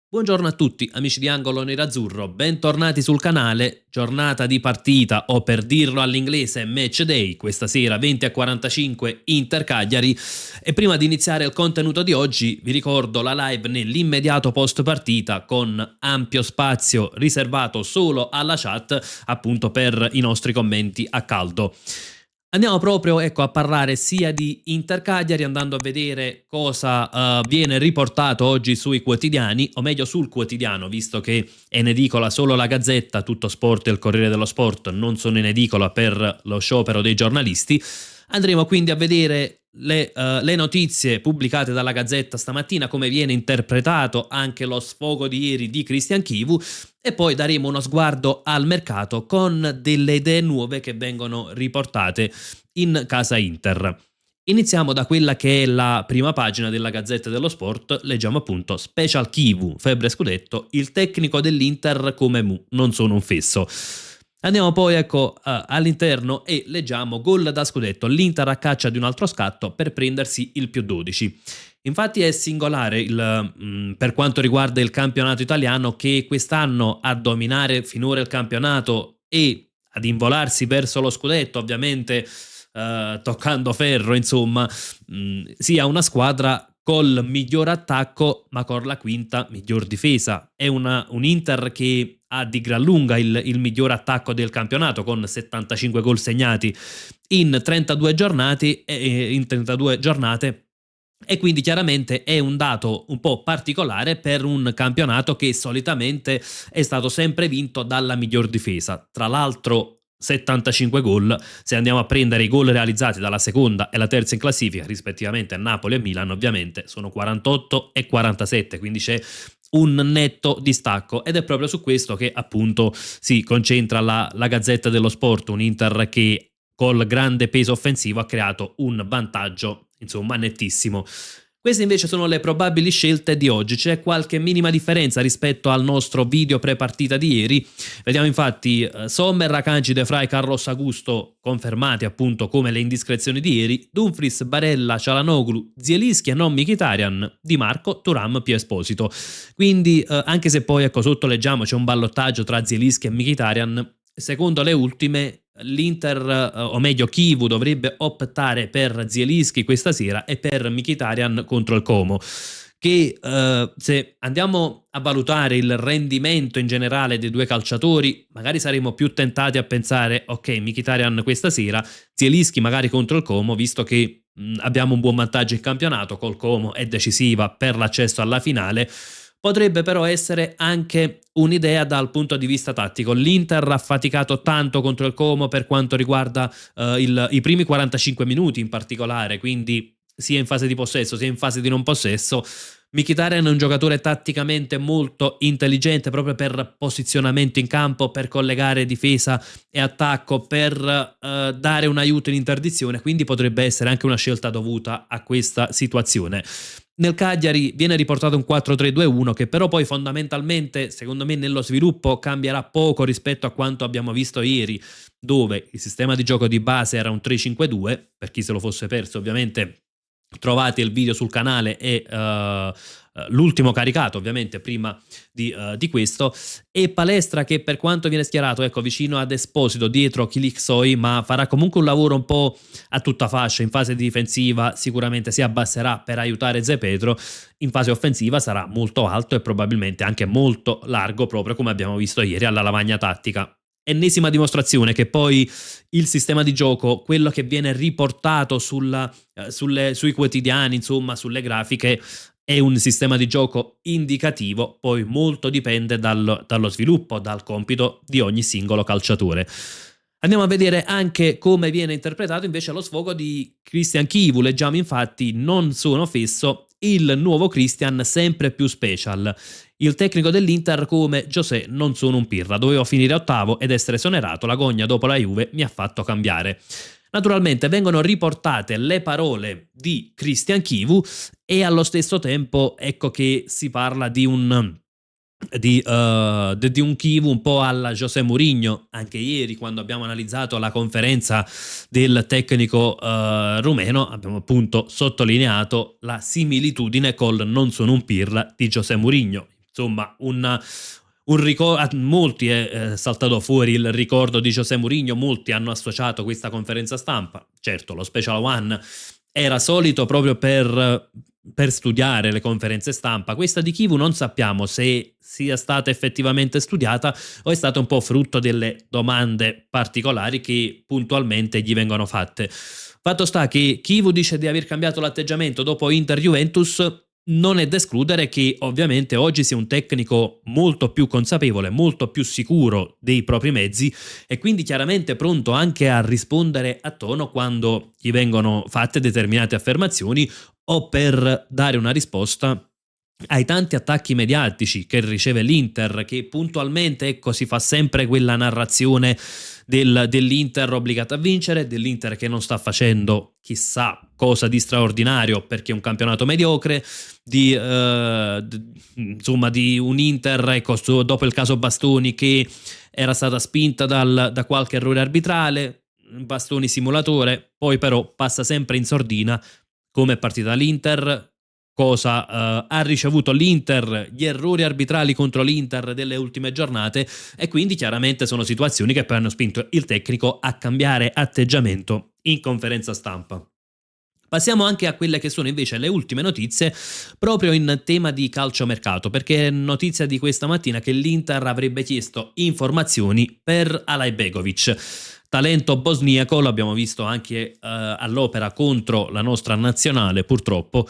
Buongiorno a tutti, amici di Angolo Nerazzurro, bentornati sul canale. Giornata di partita, o per dirlo all'inglese, match day, questa sera 20:45 Inter Cagliari. E prima di iniziare il contenuto di oggi, vi ricordo la live nell'immediato post partita con ampio spazio riservato solo alla chat, appunto per i nostri commenti a caldo. Andiamo proprio a parlare sia di Inter Cagliari, andando a vedere cosa viene riportato oggi sui quotidiani, o meglio sul quotidiano, visto che è in edicola solo la Gazzetta, Tutto Sport e il Corriere dello Sport non sono in edicola per lo sciopero dei giornalisti. Andremo quindi a vedere le notizie pubblicate dalla Gazzetta stamattina, come viene interpretato anche lo sfogo di ieri di Christian Chivu, e poi daremo uno sguardo al mercato con delle idee nuove che vengono riportate in casa Inter. Iniziamo da quella che è la prima pagina della Gazzetta dello Sport. Leggiamo appunto: Special Chivu, febbre scudetto, il tecnico dell'Inter come Mu, non sono un fesso. Andiamo poi all'interno e leggiamo: gol da scudetto, l'Inter a caccia di un altro scatto per prendersi il +12. Infatti è singolare per quanto riguarda il campionato italiano, che quest'anno a dominare finora il campionato e ad involarsi verso lo scudetto, ovviamente toccando ferro, insomma, sia una squadra col miglior attacco ma con la quinta miglior difesa. È un Inter che ha di gran lunga il miglior attacco del campionato, con 75 gol segnati in 32 giornate, e quindi chiaramente è un dato un po' particolare per un campionato che solitamente è stato sempre vinto dalla miglior difesa. Tra l'altro 75 gol, se andiamo a prendere i gol realizzati dalla seconda e la terza in classifica, rispettivamente a Napoli e Milan, ovviamente sono 48 e 47, quindi c'è un netto distacco, ed è proprio su questo che appunto si concentra la Gazzetta dello Sport. Un Inter che col grande peso offensivo ha creato un vantaggio, insomma, nettissimo. Queste invece sono le probabili scelte di oggi. C'è qualche minima differenza rispetto al nostro video pre-partita di ieri. Vediamo infatti Sommer, Akanji, De Vrij, Carlos Augusto confermati appunto come le indiscrezioni di ieri, Dumfries, Barella, Çalhanoğlu, Zielinski e non Mkhitaryan, Di Marco, Thuram, Pio Esposito. Quindi anche se poi sotto leggiamo c'è un ballottaggio tra Zielinski e Mkhitaryan, secondo le ultime l'Inter, o meglio Chivu, dovrebbe optare per Zielinski questa sera e per Mkhitaryan contro il Como, che se andiamo a valutare il rendimento in generale dei due calciatori, magari saremo più tentati a pensare: ok, Mkhitaryan questa sera, Zielinski magari contro il Como, visto che abbiamo un buon vantaggio in campionato, col Como è decisiva per l'accesso alla finale. Potrebbe però essere anche un'idea dal punto di vista tattico. L'Inter ha faticato tanto contro il Como per quanto riguarda i primi 45 minuti in particolare, quindi sia in fase di possesso sia in fase di non possesso. Mkhitaryan è un giocatore tatticamente molto intelligente, proprio per posizionamento in campo, per collegare difesa e attacco, per dare un aiuto in interdizione, quindi potrebbe essere anche una scelta dovuta a questa situazione. Nel Cagliari viene riportato un 4-3-2-1 che però poi fondamentalmente, secondo me, nello sviluppo cambierà poco rispetto a quanto abbiamo visto ieri, dove il sistema di gioco di base era un 3-5-2. Per chi se lo fosse perso, ovviamente trovate il video sul canale e l'ultimo caricato ovviamente prima di questo. E Palestra che, per quanto viene schierato vicino ad Esposito dietro Kilik-Soy, ma farà comunque un lavoro un po' a tutta fascia. In fase difensiva sicuramente si abbasserà per aiutare Zepetro, in fase offensiva sarà molto alto e probabilmente anche molto largo, proprio come abbiamo visto ieri alla lavagna tattica. Ennesima dimostrazione che poi il sistema di gioco, quello che viene riportato sui quotidiani, insomma sulle grafiche, è un sistema di gioco indicativo, poi molto dipende dallo sviluppo, dal compito di ogni singolo calciatore. Andiamo a vedere anche come viene interpretato invece lo sfogo di Christian Chivu. Leggiamo infatti: non sono fesso, il nuovo Christian sempre più special. Il tecnico dell'Inter come José, non sono un pirla, dovevo finire ottavo ed essere esonerato, la gogna dopo la Juve mi ha fatto cambiare. Naturalmente vengono riportate le parole di Christian Chivu e allo stesso tempo ecco che si parla di un Chivu un po' alla José Mourinho. Anche ieri, quando abbiamo analizzato la conferenza del tecnico rumeno, abbiamo appunto sottolineato la similitudine col non sono un pirla di José Mourinho. insomma molti è saltato fuori il ricordo di José Mourinho, molti hanno associato questa conferenza stampa, certo lo Special One era solito proprio per studiare le conferenze stampa, questa di Kivu non sappiamo se sia stata effettivamente studiata o è stata un po' frutto delle domande particolari che puntualmente gli vengono fatte. Fatto sta che Kivu dice di aver cambiato l'atteggiamento dopo Inter-Juventus, non è da escludere che ovviamente oggi sia un tecnico molto più consapevole, molto più sicuro dei propri mezzi e quindi chiaramente pronto anche a rispondere a tono quando gli vengono fatte determinate affermazioni o per dare una risposta ai tanti attacchi mediatici che riceve l'Inter, che puntualmente ecco, si fa sempre quella narrazione dell'Inter obbligata a vincere, dell'Inter che non sta facendo chissà cosa di straordinario perché è un campionato mediocre, insomma di un Inter ecco, dopo il caso Bastoni che era stata spinta da qualche errore arbitrale, Bastoni simulatore, poi però passa sempre in sordina come è partita l'Inter, cosa ha ricevuto l'Inter, gli errori arbitrali contro l'Inter delle ultime giornate e quindi chiaramente sono situazioni che poi hanno spinto il tecnico a cambiare atteggiamento in conferenza stampa. Passiamo anche a quelle che sono invece le ultime notizie proprio in tema di calciomercato, perché è notizia di questa mattina che l'Inter avrebbe chiesto informazioni per Alay Begovic, talento bosniaco, l'abbiamo visto anche all'opera contro la nostra nazionale purtroppo,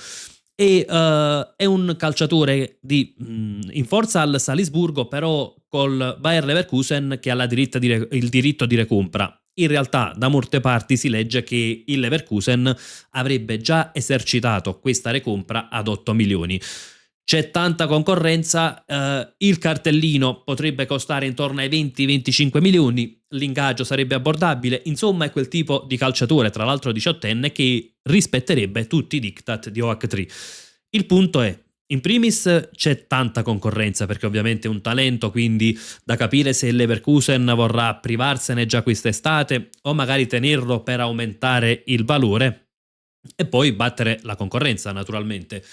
e è un calciatore in forza al Salisburgo, però col Bayer Leverkusen che ha il diritto di recompra. In realtà da molte parti si legge che il Leverkusen avrebbe già esercitato questa recompra ad 8 milioni. C'è tanta concorrenza, il cartellino potrebbe costare intorno ai 20-25 milioni, l'ingaggio sarebbe abbordabile, insomma è quel tipo di calciatore, tra l'altro 18enne, che rispetterebbe tutti i diktat di OAC3. Il punto è, in primis c'è tanta concorrenza perché ovviamente è un talento, quindi da capire se il Leverkusen vorrà privarsene già quest'estate o magari tenerlo per aumentare il valore e poi battere la concorrenza naturalmente.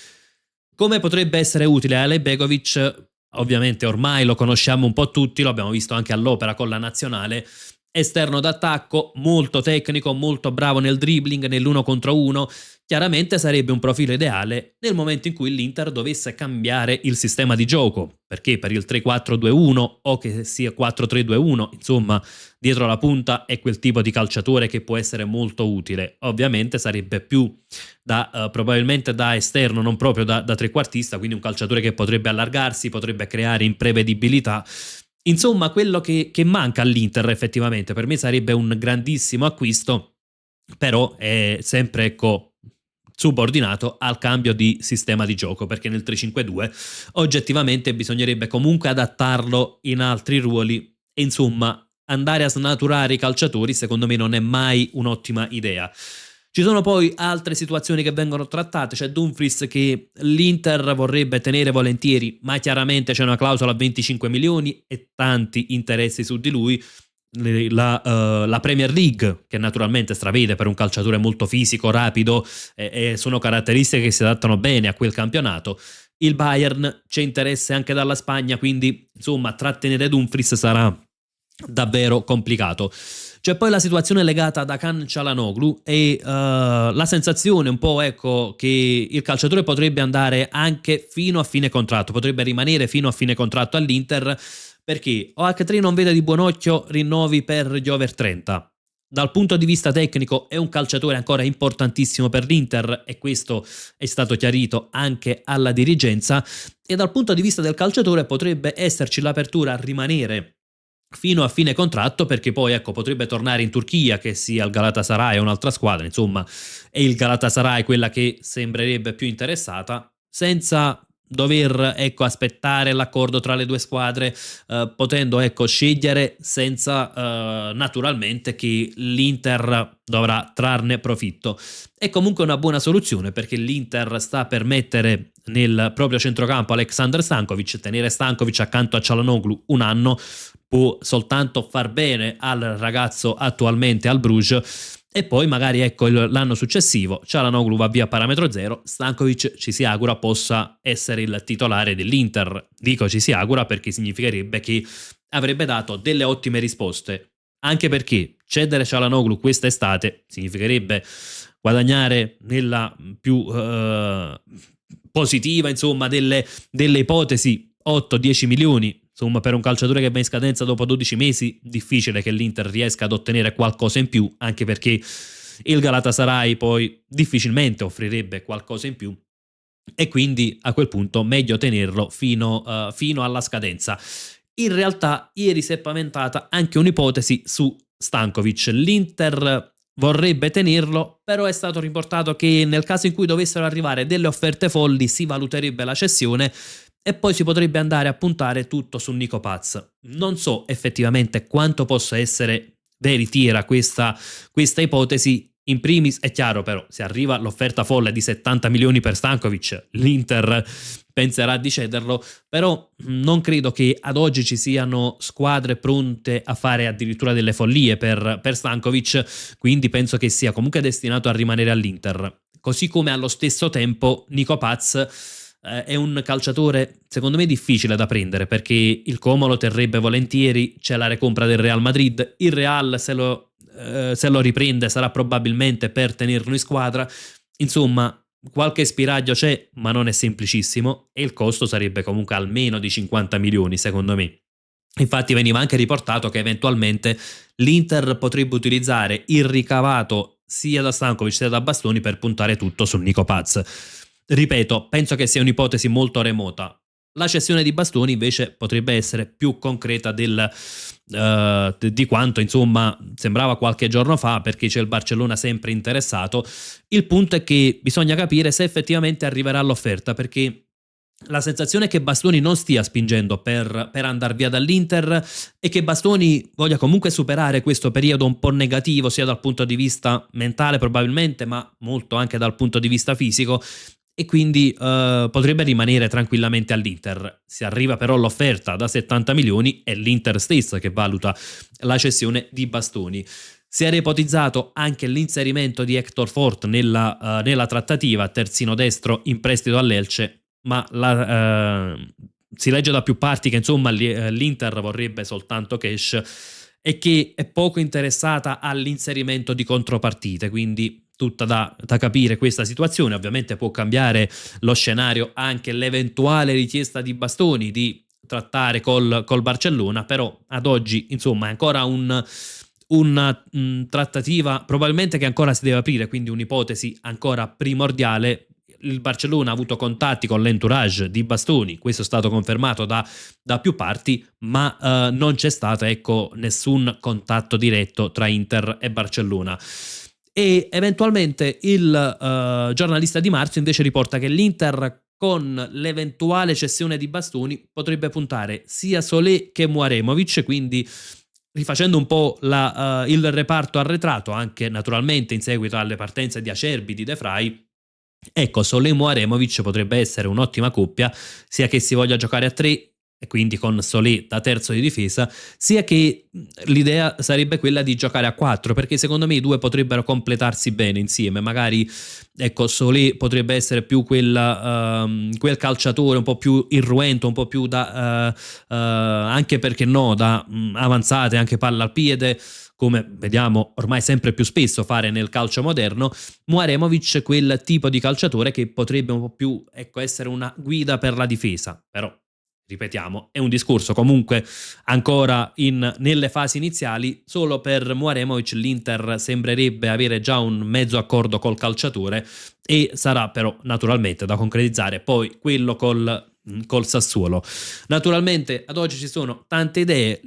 Come potrebbe essere utile Alay Begovic? Ovviamente ormai lo conosciamo un po' tutti, lo abbiamo visto anche all'opera con la nazionale, esterno d'attacco, molto tecnico, molto bravo nel dribbling, nell'1 contro 1, chiaramente sarebbe un profilo ideale nel momento in cui l'Inter dovesse cambiare il sistema di gioco, perché per il 3-4-2-1 o che sia 4-3-2-1, insomma, dietro la punta è quel tipo di calciatore che può essere molto utile. Ovviamente sarebbe più probabilmente da esterno, non proprio da trequartista, quindi un calciatore che potrebbe allargarsi, potrebbe creare imprevedibilità. Insomma, quello che manca all'Inter effettivamente per me sarebbe un grandissimo acquisto, però è sempre ecco subordinato al cambio di sistema di gioco, perché nel 3-5-2 oggettivamente bisognerebbe comunque adattarlo in altri ruoli e insomma andare a snaturare i calciatori secondo me non è mai un'ottima idea. Ci sono poi altre situazioni che vengono trattate, c'è Dumfries che l'Inter vorrebbe tenere volentieri, ma chiaramente c'è una clausola a 25 milioni e tanti interessi su di lui. La Premier League, che naturalmente stravede per un calciatore molto fisico, rapido, e sono caratteristiche che si adattano bene a quel campionato. Il Bayern c'è interesse anche dalla Spagna, quindi insomma trattenere Dumfries sarà davvero complicato. C'è poi la situazione legata ad Hakan Çalhanoğlu e la sensazione un po' ecco che il calciatore potrebbe andare anche fino a fine contratto, potrebbe rimanere fino a fine contratto all'Inter perché OAC3 non vede di buon occhio rinnovi per gli over 30. Dal punto di vista tecnico è un calciatore ancora importantissimo per l'Inter e questo è stato chiarito anche alla dirigenza e dal punto di vista del calciatore potrebbe esserci l'apertura a rimanere fino a fine contratto perché poi ecco potrebbe tornare in Turchia che sia il Galatasaray o un'altra squadra, insomma è il Galatasaray quella che sembrerebbe più interessata senza dover ecco aspettare l'accordo tra le due squadre, potendo ecco scegliere senza naturalmente che l'Inter dovrà trarne profitto. È comunque una buona soluzione perché l'Inter sta per mettere nel proprio centrocampo Aleksandar Stankovic, tenere Stankovic accanto a Çalhanoğlu un anno può soltanto far bene al ragazzo attualmente al Bruges e poi magari ecco l'anno successivo Çalhanoğlu va via a parametro zero, Stankovic ci si augura possa essere il titolare dell'Inter. Dico ci si augura perché significherebbe che avrebbe dato delle ottime risposte, anche perché cedere Çalhanoğlu quest'estate significherebbe guadagnare nella più positiva insomma delle ipotesi 8-10 milioni. Insomma, per un calciatore che va in scadenza dopo 12 mesi, difficile che l'Inter riesca ad ottenere qualcosa in più, anche perché il Galatasaray poi difficilmente offrirebbe qualcosa in più e quindi a quel punto meglio tenerlo fino alla scadenza. In realtà ieri si è paventata anche un'ipotesi su Stankovic. L'Inter vorrebbe tenerlo, però è stato riportato che nel caso in cui dovessero arrivare delle offerte folli si valuterebbe la cessione e poi si potrebbe andare a puntare tutto su Nico Paz. Non so effettivamente quanto possa essere veritiera questa ipotesi. In primis è chiaro però, se arriva l'offerta folle di 70 milioni per Stankovic, l'Inter penserà di cederlo, però non credo che ad oggi ci siano squadre pronte a fare addirittura delle follie per Stankovic, quindi penso che sia comunque destinato a rimanere all'Inter. Così come allo stesso tempo Nico Paz è un calciatore secondo me difficile da prendere, perché il Como lo terrebbe volentieri, c'è la recompra del Real Madrid, il Real se lo riprende sarà probabilmente per tenerlo in squadra, insomma qualche spiraglio c'è ma non è semplicissimo e il costo sarebbe comunque almeno di 50 milioni secondo me. Infatti veniva anche riportato che eventualmente l'Inter potrebbe utilizzare il ricavato sia da Stankovic sia da Bastoni per puntare tutto su Nico Paz. Ripeto, penso che sia un'ipotesi molto remota. La cessione di Bastoni invece potrebbe essere più concreta di quanto insomma sembrava qualche giorno fa, perché c'è il Barcellona sempre interessato. Il punto è che bisogna capire se effettivamente arriverà l'offerta, perché la sensazione è che Bastoni non stia spingendo per andare via dall'Inter e che Bastoni voglia comunque superare questo periodo un po' negativo sia dal punto di vista mentale probabilmente, ma molto anche dal punto di vista fisico, e quindi potrebbe rimanere tranquillamente all'Inter. Se arriva però l'offerta da 70 milioni è l'Inter stessa che valuta la cessione di Bastoni. Si era ipotizzato anche l'inserimento di Hector Fort nella trattativa, terzino destro in prestito all'Elche, ma si legge da più parti che insomma l'Inter vorrebbe soltanto cash e che è poco interessata all'inserimento di contropartite, quindi tutta da capire questa situazione. Ovviamente può cambiare lo scenario anche l'eventuale richiesta di Bastoni di trattare col Barcellona, però ad oggi insomma è ancora una trattativa probabilmente che ancora si deve aprire, quindi un'ipotesi ancora primordiale. Il Barcellona ha avuto contatti con l'entourage di Bastoni, questo è stato confermato da più parti, ma non c'è stato nessun contatto diretto tra Inter e Barcellona. E eventualmente il giornalista Di Marzio invece riporta che l'Inter con l'eventuale cessione di Bastoni potrebbe puntare sia Solé che Muaremovic, quindi rifacendo un po' il reparto arretrato anche naturalmente in seguito alle partenze di Acerbi, di De Vrij. Ecco, Solé Muaremovic potrebbe essere un'ottima coppia, sia che si voglia giocare a 3 e quindi con Solé da terzo di difesa, sia che l'idea sarebbe quella di giocare a 4, perché secondo me i due potrebbero completarsi bene insieme. Magari ecco, Solé potrebbe essere più quel calciatore un po' più irruento, un po' più da anche perché no, da avanzate, anche palla al piede, come vediamo ormai sempre più spesso fare nel calcio moderno. Muaremovic quel tipo di calciatore che potrebbe un po' più essere una guida per la difesa, però ripetiamo, è un discorso comunque ancora nelle fasi iniziali. Solo per Muaremovic l'Inter sembrerebbe avere già un mezzo accordo col calciatore e sarà però naturalmente da concretizzare poi quello col Sassuolo. Naturalmente ad oggi ci sono tante idee,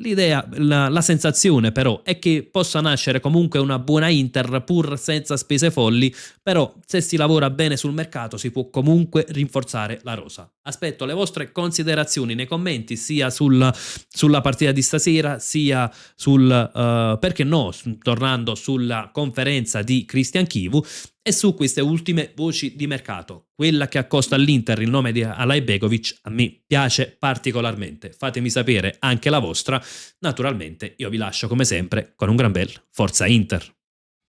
la sensazione però è che possa nascere comunque una buona Inter pur senza spese folli, però se si lavora bene sul mercato si può comunque rinforzare la rosa. Aspetto le vostre considerazioni nei commenti sia sulla partita di stasera sia perché no, tornando sulla conferenza di Christian Chivu e su queste ultime voci di mercato. Quella che accosta all'Inter il nome di Alay Begovic a me piace particolarmente. Fatemi sapere anche la vostra. Naturalmente io vi lascio come sempre con un gran bel Forza Inter.